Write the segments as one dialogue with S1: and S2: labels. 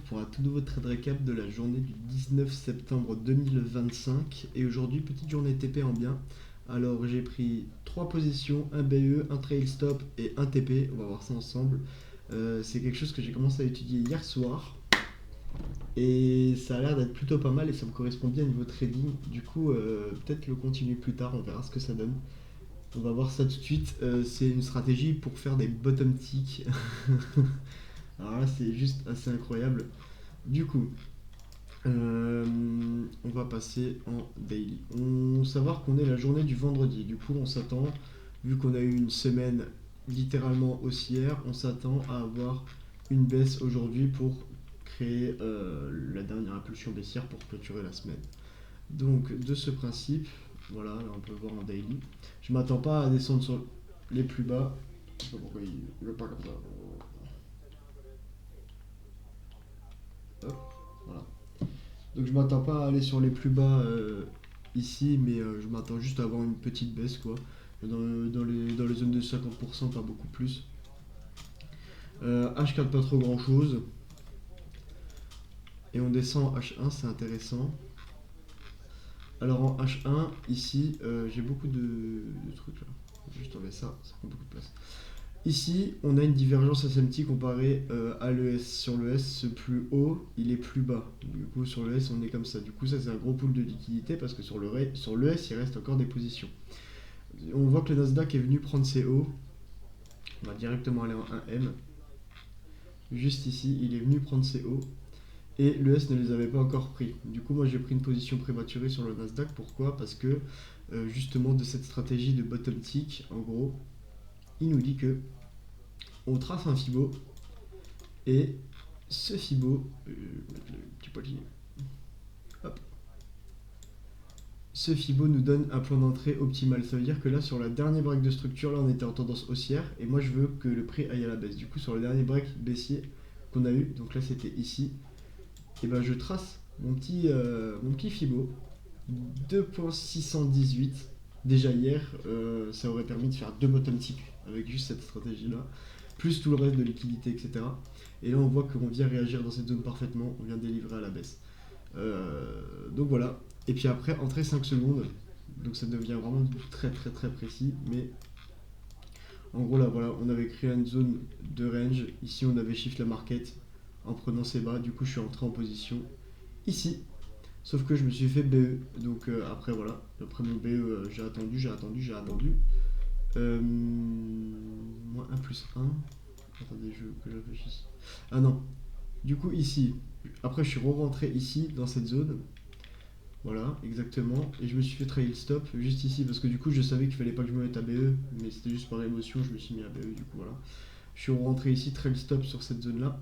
S1: pour un tout nouveau trade recap de la journée du 19 septembre 2025. Et aujourd'hui, petite journée TP en bien. Alors j'ai pris 3 positions, un BE, un trail stop et un TP. On va voir ça ensemble. C'est quelque chose que j'ai commencé à étudier hier soir. Et ça a l'air d'être plutôt pas mal et ça me correspond bien au niveau trading. Du coup, peut-être le continuer plus tard, on verra ce que ça donne. On va voir ça tout de suite. C'est une stratégie pour faire des bottom ticks. Alors là, c'est juste assez incroyable. Du coup, on va passer en daily. On savoir qu'on est la journée du vendredi. Du coup, on s'attend, vu qu'on a eu une semaine littéralement haussière, on s'attend à avoir une baisse aujourd'hui pour créer la dernière impulsion baissière pour clôturer la semaine. Donc, de ce principe, voilà, là on peut voir en daily. Je m'attends pas à descendre sur les plus bas. Je sais pas pourquoi il veut pas comme ça. Hop, voilà. Donc je m'attends pas à aller sur les plus bas ici, mais je m'attends juste à avoir une petite baisse quoi. Dans les zones de 50%, pas beaucoup plus. H4 pas trop grand chose. Et on descend en H1, c'est intéressant. Alors en H1, ici, j'ai beaucoup de trucs là. Je vais juste enlever ça, ça prend beaucoup de place. Ici, on a une divergence SMT comparée à l'ES. Sur l'ES, ce plus haut, il est plus bas. Du coup, sur l'ES, on est comme ça. Du coup, ça, c'est un gros pool de liquidité parce que sur l'ES, il reste encore des positions. On voit que le Nasdaq est venu prendre ses hauts. On va directement aller en 1M. Juste ici, il est venu prendre ses hauts. Et l'ES ne les avait pas encore pris. Du coup, moi, j'ai pris une position prématurée sur le Nasdaq. Pourquoi? Parce que, justement, de cette stratégie de bottom tick, en gros, il nous dit que on trace un Fibo et ce Fibo, petit poilier, hop, ce Fibo nous donne un point d'entrée optimal. Ça veut dire que là, sur la dernière break de structure, là, on était en tendance haussière et moi, je veux que le prix aille à la baisse. Du coup, sur le dernier break baissier qu'on a eu, donc là, c'était ici, et ben je trace mon petit Fibo 2.618. Déjà hier, ça aurait permis de faire deux bottom ticks avec juste cette stratégie-là, plus tout le reste de liquidité, etc. Et là, on voit qu'on vient réagir dans cette zone parfaitement, on vient délivrer à la baisse. Donc voilà. Et puis après, entrer 5 secondes, donc ça devient vraiment très très très précis, mais en gros là, voilà, on avait créé une zone de range. Ici, on avait shift la market en prenant ses bas. Du coup, je suis entré en position ici. Sauf que je me suis fait BE. Donc après, voilà. Après mon BE, j'ai attendu. Moins 1 plus 1. Attendez, que je réfléchisse. Ah non. Du coup, ici. Après, je suis re-rentré ici, dans cette zone. Voilà, exactement. Et je me suis fait trail stop juste ici. Parce que du coup, je savais qu'il fallait pas que je me mette à BE. Mais c'était juste par émotion, je me suis mis à BE. Du coup, voilà. Je suis rentré ici, trail stop sur cette zone-là.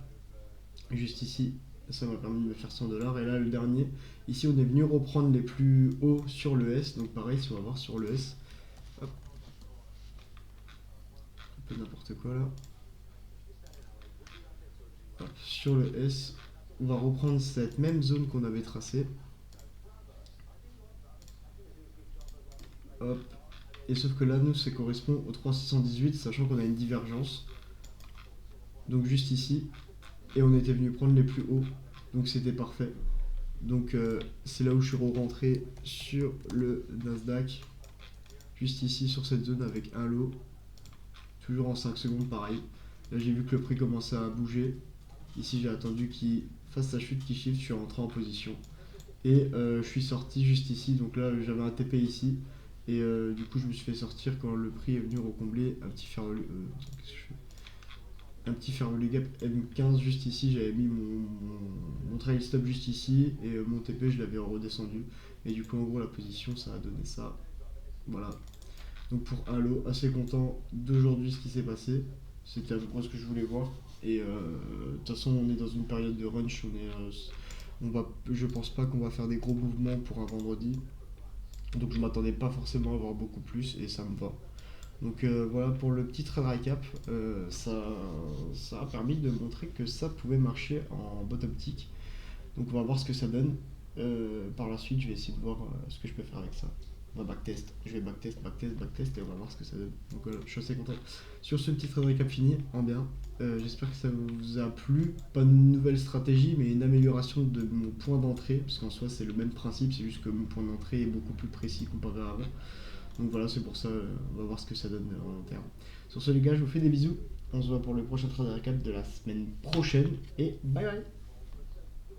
S1: Juste ici. Ça m'a permis de me faire 100$. Et là, le dernier. Ici, on est venu reprendre les plus hauts sur le S. Donc, pareil, si on va voir sur le S. Hop. Un peu n'importe quoi là. Hop. Sur le S, on va reprendre cette même zone qu'on avait tracée. Hop. Et sauf que là, nous, ça correspond au 3618, sachant qu'on a une divergence. Donc, juste ici. Et on était venu prendre les plus hauts. Donc, c'était parfait. Donc, c'est là où je suis rentré sur le Nasdaq. Juste ici, sur cette zone, avec un lot. Toujours en 5 secondes, pareil. Là, j'ai vu que le prix commençait à bouger. Ici, j'ai attendu qu'il fasse sa chute, qu'il shift. Je suis rentré en position. Et je suis sorti juste ici. Donc là, j'avais un TP ici. Et du coup, je me suis fait sortir quand le prix est venu recombler un petit fair value gap M15 juste ici. J'avais mis mon trail stop juste ici. Et mon TP, je l'avais redescendu. Et du coup, en gros, la position, ça a donné ça. Voilà. Donc pour un lot, assez content d'aujourd'hui ce qui s'est passé. C'était à peu près ce que je voulais voir. Et de toute façon, on est dans une période de runch. Je pense pas qu'on va faire des gros mouvements pour un vendredi. Donc je m'attendais pas forcément à avoir beaucoup plus et ça me va. Donc voilà pour le petit trade recap. Ça a permis de montrer que ça pouvait marcher en bottom tick. Donc on va voir ce que ça donne. Par la suite, je vais essayer de voir ce que je peux faire avec ça. On va backtest. Je vais backtest et on va voir ce que ça donne. Donc voilà, je suis assez content. Sur ce petit trade récap fini, en bien. J'espère que ça vous a plu. Pas une nouvelle stratégie, mais une amélioration de mon point d'entrée. Parce qu'en soi, c'est le même principe, c'est juste que mon point d'entrée est beaucoup plus précis comparé à avant. Donc voilà, c'est pour ça, on va voir ce que ça donne en long terme. Sur ce, les gars, je vous fais des bisous. On se voit pour le prochain trade récap de la semaine prochaine. Et bye bye!